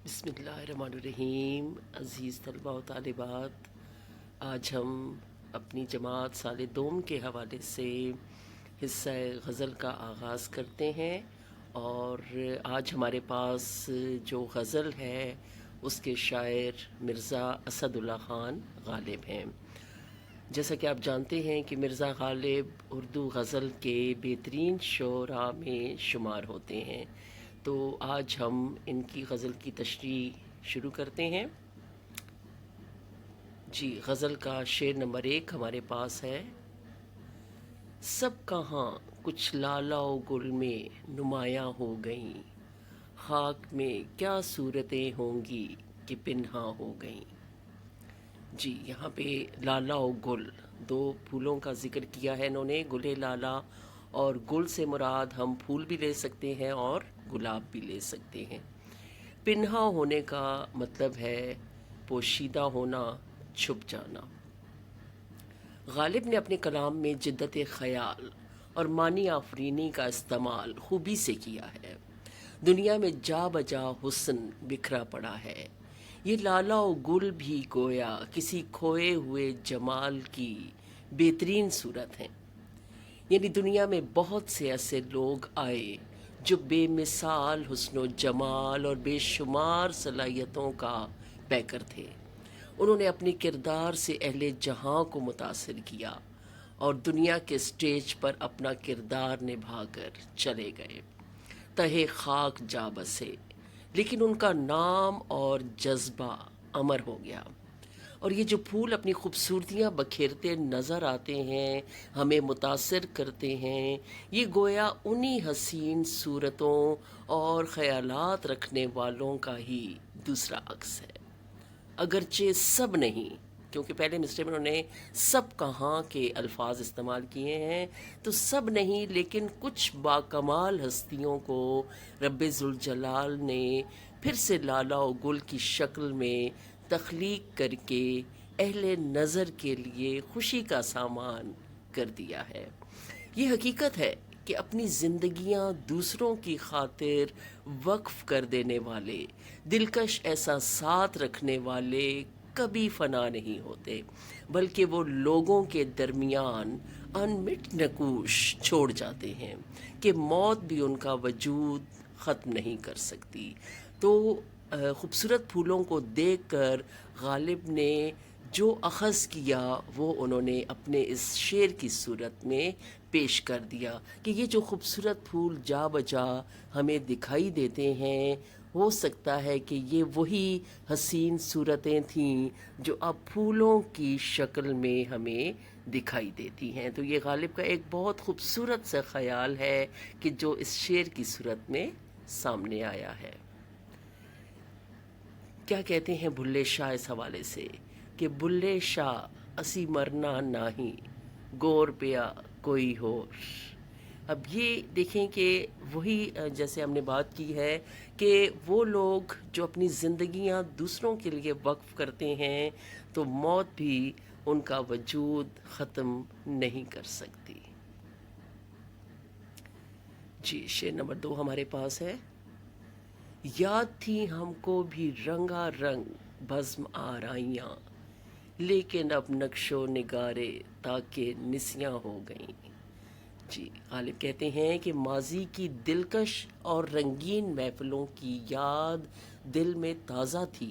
بسم اللہ الرحمن الرحیم۔ عزیز طلبہ و طالبات، آج ہم اپنی جماعت سال دوم کے حوالے سے حصہ غزل کا آغاز کرتے ہیں، اور آج ہمارے پاس جو غزل ہے اس کے شاعر مرزا اسد اللہ خان غالب ہیں۔ جیسا کہ آپ جانتے ہیں کہ مرزا غالب اردو غزل کے بہترین شعراء میں شمار ہوتے ہیں، تو آج ہم ان کی غزل کی تشریح شروع کرتے ہیں۔ جی، غزل کا شعر نمبر 1 ہمارے پاس ہے۔ سب کہاں کچھ لالا و گل میں نمایاں ہو گئیں، خاک میں کیا صورتیں ہوں گی کہ پنہاں ہو گئیں۔ جی، یہاں پہ لالا و گل دو پھولوں کا ذکر کیا ہے انہوں نے، گل لالا، اور گل سے مراد ہم پھول بھی لے سکتے ہیں اور گلاب بھی لے سکتے ہیں۔ پنہا ہونے کا مطلب ہے پوشیدہ ہونا، چھپ جانا۔ غالب نے اپنے کلام میں جدت خیال اور معنی آفرینی کا استعمال خوبی سے کیا ہے۔ دنیا میں جا بجا حسن بکھرا پڑا ہے، یہ لالا و گل بھی گویا کسی کھوئے ہوئے جمال کی بہترین صورت ہیں۔ یعنی دنیا میں بہت سے ایسے لوگ آئے جو بے مثال حسن و جمال اور بے شمار صلاحیتوں کا پیکر تھے۔ انہوں نے اپنے کردار سے اہل جہاں کو متاثر کیا اور دنیا کے سٹیج پر اپنا کردار نبھا کر چلے گئے، تہے خاک جا بسے، لیکن ان کا نام اور جذبہ امر ہو گیا۔ اور یہ جو پھول اپنی خوبصورتیاں بکھیرتے نظر آتے ہیں، ہمیں متاثر کرتے ہیں، یہ گویا انہی حسین صورتوں اور خیالات رکھنے والوں کا ہی دوسرا عکس ہے۔ اگرچہ سب نہیں، کیونکہ پہلے مصرے میں انہوں نے سب کہاں کے الفاظ استعمال کیے ہیں، تو سب نہیں، لیکن کچھ باکمال ہستیوں کو رب ذوالجلال نے پھر سے لالا و گل کی شکل میں تخلیق کر کے اہل نظر کے لیے خوشی کا سامان کر دیا ہے۔ یہ حقیقت ہے کہ اپنی زندگیاں دوسروں کی خاطر وقف کر دینے والے، دلکش احساسات رکھنے والے کبھی فنا نہیں ہوتے، بلکہ وہ لوگوں کے درمیان انمٹ نقوش چھوڑ جاتے ہیں کہ موت بھی ان کا وجود ختم نہیں کر سکتی۔ تو خوبصورت پھولوں کو دیکھ کر غالب نے جو اخذ کیا وہ انہوں نے اپنے اس شعر کی صورت میں پیش کر دیا کہ یہ جو خوبصورت پھول جا بجا ہمیں دکھائی دیتے ہیں، ہو سکتا ہے کہ یہ وہی حسین صورتیں تھیں جو اب پھولوں کی شکل میں ہمیں دکھائی دیتی ہیں۔ تو یہ غالب کا ایک بہت خوبصورت سا خیال ہے کہ جو اس شعر کی صورت میں سامنے آیا ہے۔ کیا کہتے ہیں بھلے شاہ اس حوالے سے کہ بھلے شاہ اسی مرنا ناہی، گور پیا کوئی ہور۔ اب یہ دیکھیں کہ وہی جیسے ہم نے بات کی ہے کہ وہ لوگ جو اپنی زندگیاں دوسروں کے لیے وقف کرتے ہیں تو موت بھی ان کا وجود ختم نہیں کر سکتی۔ جی، شعر نمبر 2 ہمارے پاس ہے۔ یاد تھی ہم کو بھی رنگا رنگ بزم آرائیاں، لیکن اب نقش و نگارے تاکہ نسیاں ہو گئیں۔ جی، غالب کہتے ہیں کہ ماضی کی دلکش اور رنگین محفلوں کی یاد دل میں تازہ تھی۔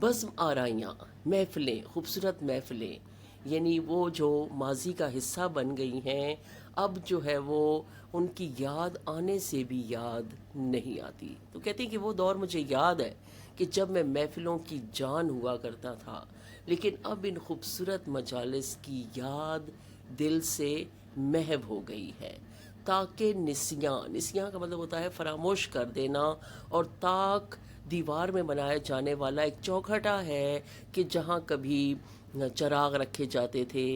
بزم آرائیاں، محفلیں، خوبصورت محفلیں، یعنی وہ جو ماضی کا حصہ بن گئی ہیں، اب جو ہے وہ ان کی یاد آنے سے بھی یاد نہیں آتی۔ تو کہتے ہیں کہ وہ دور مجھے یاد ہے کہ جب میں محفلوں کی جان ہوا کرتا تھا، لیکن اب ان خوبصورت مجالس کی یاد دل سے محو ہو گئی ہے۔ تاکہ نسیاں کا مطلب ہوتا ہے فراموش کر دینا، اور تاک دیوار میں بنایا جانے والا ایک چوکھٹا ہے کہ جہاں کبھی چراغ رکھے جاتے تھے،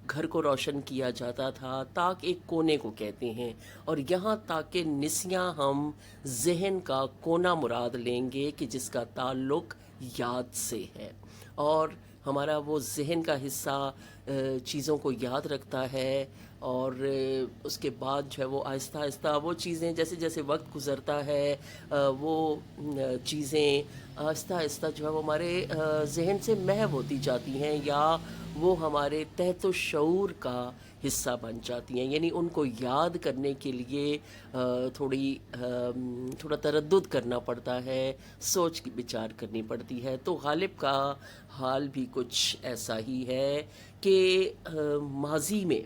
گھر کو روشن کیا جاتا تھا، تاک ایک کونے کو کہتے ہیں، اور یہاں تاکہ نسیاں ہم ذہن کا کونا مراد لیں گے کہ جس کا تعلق یاد سے ہے، اور ہمارا وہ ذہن کا حصہ چیزوں کو یاد رکھتا ہے، اور اس کے بعد جو ہے وہ آہستہ آہستہ وہ چیزیں جیسے جیسے وقت گزرتا ہے وہ چیزیں آہستہ آہستہ جو ہے وہ ہمارے ذہن سے محو ہوتی جاتی ہیں، یا وہ ہمارے تحت و شعور کا حصہ بن جاتی ہیں، یعنی ان کو یاد کرنے کے لیے تھوڑا تردد کرنا پڑتا ہے، سوچ کی بچار کرنی پڑتی ہے۔ تو غالب کا حال بھی کچھ ایسا ہی ہے کہ ماضی میں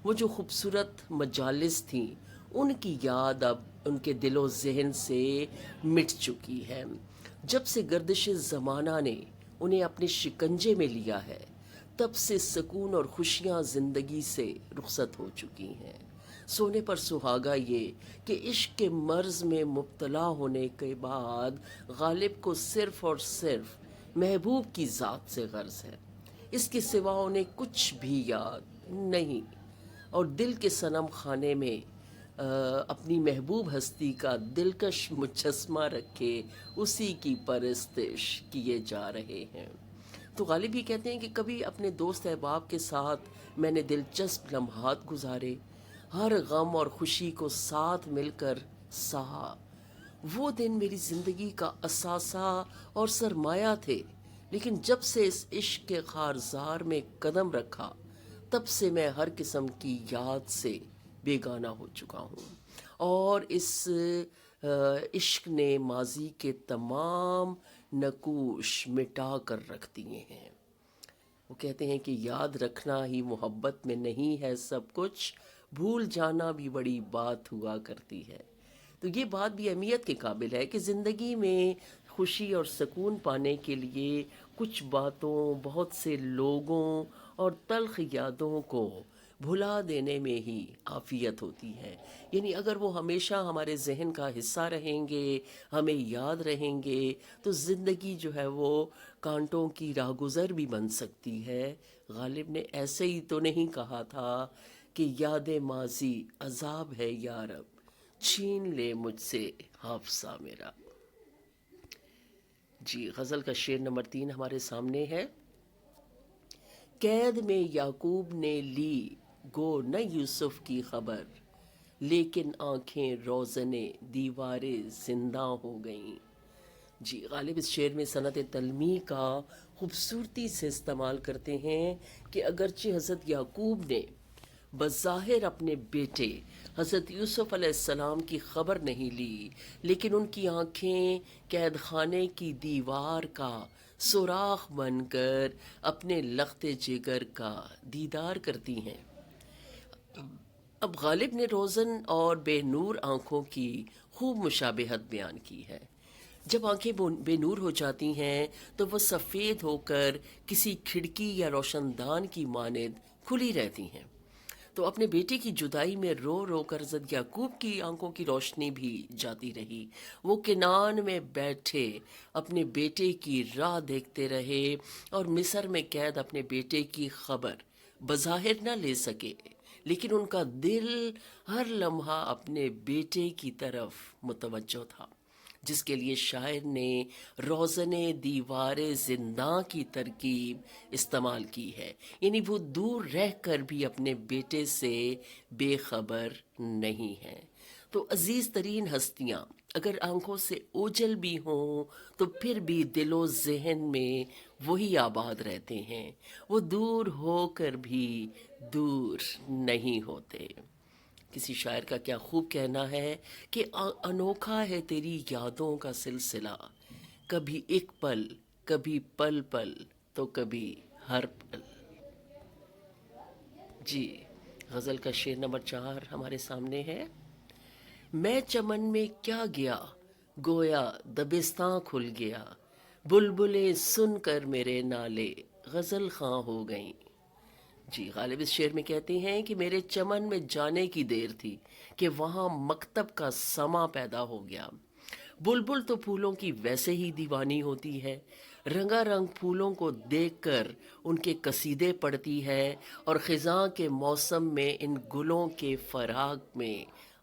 وہ جو خوبصورت مجالس تھیں ان کی یاد اب ان کے دل و ذہن سے مٹ چکی ہے۔ جب سے گردش زمانہ نے انہیں اپنے شکنجے میں لیا ہے، تب سے سکون اور خوشیاں زندگی سے رخصت ہو چکی ہیں۔ سونے پر سہاگا یہ کہ عشق کے مرض میں مبتلا ہونے کے بعد غالب کو صرف اور صرف محبوب کی ذات سے غرض ہے، اس کے سوا انہیں کچھ بھی یاد نہیں، اور دل کے صنم خانے میں اپنی محبوب ہستی کا دلکش مجسمہ رکھے اسی کی پرستش کیے جا رہے ہیں۔ تو غالب یہ کہتے ہیں کہ کبھی اپنے دوست احباب کے ساتھ میں نے دلچسپ لمحات گزارے، ہر غم اور خوشی کو ساتھ مل کر سہا۔ وہ دن میری زندگی کا اثاثہ اور سرمایہ تھے، لیکن جب سے اس عشق کے خارزار میں قدم رکھا، تب سے میں ہر قسم کی یاد سے بیگانہ ہو چکا ہوں، اور اس عشق نے ماضی کے تمام نقوش مٹا کر رکھ دیے ہیں۔ وہ کہتے ہیں کہ یاد رکھنا ہی محبت میں نہیں ہے سب کچھ، بھول جانا بھی بڑی بات ہوا کرتی ہے۔ تو یہ بات بھی اہمیت کے قابل ہے کہ زندگی میں خوشی اور سکون پانے کے لیے کچھ باتوں، بہت سے لوگوں اور تلخ یادوں کو بھلا دینے میں ہی عافیت ہوتی ہے۔ یعنی اگر وہ ہمیشہ ہمارے ذہن کا حصہ رہیں گے، ہمیں یاد رہیں گے، تو زندگی جو ہے وہ کانٹوں کی راہگزر بھی بن سکتی ہے۔ غالب نے ایسے ہی تو نہیں کہا تھا کہ یاد ماضی عذاب ہے یا رب، چھین لے مجھ سے حافظہ میرا۔ جی، غزل کا شعر نمبر 3 ہمارے سامنے ہے۔ قید میں یعقوب نے لی گو نہ یوسف کی خبر، لیکن آنکھیں روزن دیواریں زندہ ہو گئیں۔ جی، غالب اس شعر میں صنعت تلمیح کا خوبصورتی سے استعمال کرتے ہیں کہ اگرچہ حضرت یعقوب نے بظاہر اپنے بیٹے حضرت یوسف علیہ السلام کی خبر نہیں لی، لیکن ان کی آنکھیں قید خانے کی دیوار کا سوراخ بن کر اپنے لخت جگر کا دیدار کرتی ہیں۔ اب غالب نے روزن اور بے نور آنکھوں کی خوب مشابہت بیان کی ہے۔ جب آنکھیں بے نور ہو جاتی ہیں تو وہ سفید ہو کر کسی کھڑکی یا روشن دان کی مانند کھلی رہتی ہیں۔ تو اپنے بیٹے کی جدائی میں رو رو کر حضرت یعقوب کی آنکھوں کی روشنی بھی جاتی رہی۔ وہ کنعان میں بیٹھے اپنے بیٹے کی راہ دیکھتے رہے اور مصر میں قید اپنے بیٹے کی خبر بظاہر نہ لے سکے، لیکن ان کا دل ہر لمحہ اپنے بیٹے کی طرف متوجہ تھا، جس کے لیے شاعر نے روزن دیوار زنداں کی ترکیب استعمال کی ہے، یعنی وہ دور رہ کر بھی اپنے بیٹے سے بے خبر نہیں ہیں۔ تو عزیز ترین ہستیاں اگر آنکھوں سے اوجھل بھی ہوں تو پھر بھی دل و ذہن میں وہی آباد رہتے ہیں، وہ دور ہو کر بھی دور نہیں ہوتے۔ کسی شاعر کا کیا خوب کہنا ہے کہ انوکھا ہے تیری یادوں کا سلسلہ، کبھی ایک پل، کبھی پل پل، تو کبھی ہر پل۔ جی، غزل کا شعر نمبر 4 ہمارے سامنے ہے۔ میں چمن میں کیا گیا، گویا دبستاں کھل گیا، بلبلیں سن کر میرے نالے غزل خواں ہو گئیں۔ جی، غالب اس شعر میں کہتے ہیں کہ میرے چمن میں جانے کی دیر تھی کہ وہاں مکتب کا سما پیدا ہو گیا۔ بلبل تو پھولوں کی ویسے ہی دیوانی ہوتی ہے، رنگا رنگ پھولوں کو دیکھ کر ان کے قصیدے پڑھتی ہے، اور خزاں کے موسم میں ان گلوں کے فراق میں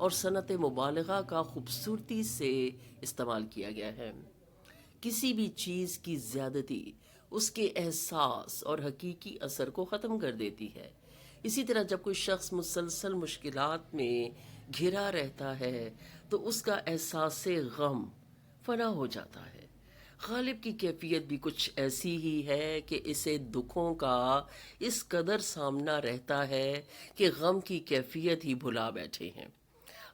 اور صنعت مبالغہ کا خوبصورتی سے استعمال کیا گیا ہے۔ کسی بھی چیز کی زیادتی اس کے احساس اور حقیقی اثر کو ختم کر دیتی ہے۔ اسی طرح جب کوئی شخص مسلسل مشکلات میں گھرا رہتا ہے تو اس کا احساس غم فنا ہو جاتا ہے۔ غالب کی کیفیت بھی کچھ ایسی ہی ہے کہ اسے دکھوں کا اس قدر سامنا رہتا ہے کہ غم کی کیفیت ہی بھلا بیٹھے ہیں۔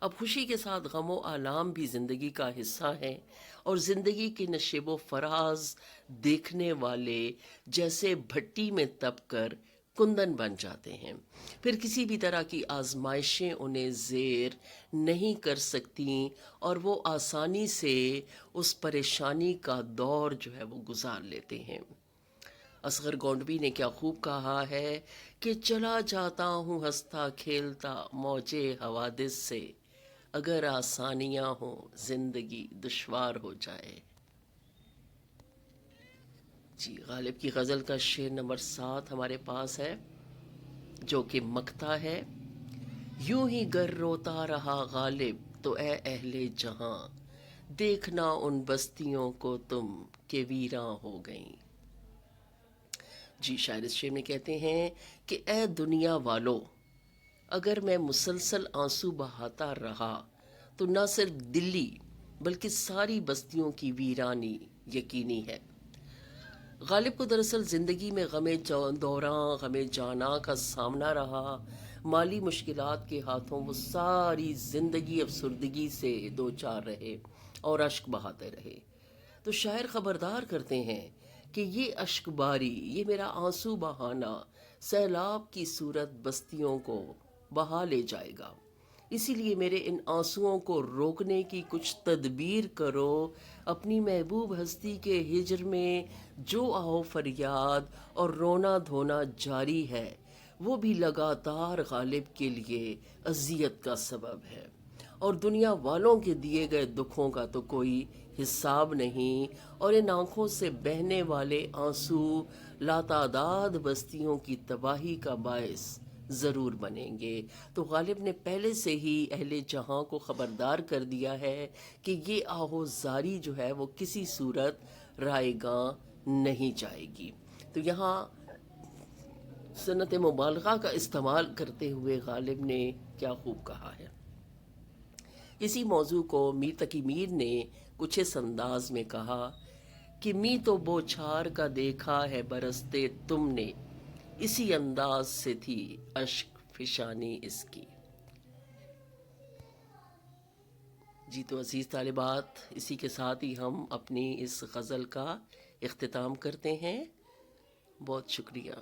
اب خوشی کے ساتھ غم و آلام بھی زندگی کا حصہ ہیں، اور زندگی کے نشیب و فراز دیکھنے والے جیسے بھٹی میں تپ کر کندن بن جاتے ہیں، پھر کسی بھی طرح کی آزمائشیں انہیں زیر نہیں کر سکتیں، اور وہ آسانی سے اس پریشانی کا دور جو ہے وہ گزار لیتے ہیں۔ اصغر گونڈوی نے کیا خوب کہا ہے کہ چلا جاتا ہوں ہنستا کھیلتا موجے حوادث سے، اگر آسانیاں ہوں زندگی دشوار ہو جائے۔ جی، غالب کی غزل کا شعر نمبر 7 ہمارے پاس ہے، جو کہ مکتا ہے۔ یوں ہی گر روتا رہا غالب تو اے اہل جہاں، دیکھنا ان بستیوں کو تم کہ ویراں ہو گئیں۔ جی، شاعر اس شعر میں کہتے ہیں کہ اے دنیا والو، اگر میں مسلسل آنسو بہاتا رہا تو نہ صرف دلی بلکہ ساری بستیوں کی ویرانی یقینی ہے۔ غالب کو دراصل زندگی میں غم دوراں غم جانا کا سامنا رہا۔ مالی مشکلات کے ہاتھوں وہ ساری زندگی افسردگی سے دوچار رہے اور اشک بہاتے رہے۔ تو شاعر خبردار کرتے ہیں کہ یہ اشک باری، یہ میرا آنسو بہانا سیلاب کی صورت بستیوں کو بہا لے جائے گا، اسی لیے میرے ان آنسوؤں کو روکنے کی کچھ تدبیر کرو۔ اپنی محبوب ہستی کے ہجر میں جو آہو فریاد اور رونا دھونا جاری ہے، وہ بھی لگاتار غالب کے لیے اذیت کا سبب ہے، اور دنیا والوں کے دیے گئے دکھوں کا تو کوئی حساب نہیں، اور ان آنکھوں سے بہنے والے آنسو لاتعداد بستیوں کی تباہی کا باعث ضرور بنیں گے۔ تو غالب نے پہلے سے ہی اہل جہاں کو خبردار کر دیا ہے کہ یہ آہو زاری جو ہے وہ کسی صورت رائے گاں نہیں جائے گی۔ تو یہاں صنعت مبالغہ کا استعمال کرتے ہوئے غالب نے کیا خوب کہا ہے۔ اسی موضوع کو میر تقی میر نے کچھ اس انداز میں کہا کہ می تو بوچھار کا دیکھا ہے برستے تم نے، اسی انداز سے تھی اشک فشانی اس کی۔ جی، تو عزیز طالبات، اسی کے ساتھ ہی ہم اپنی اس غزل کا اختتام کرتے ہیں۔ بہت شکریہ۔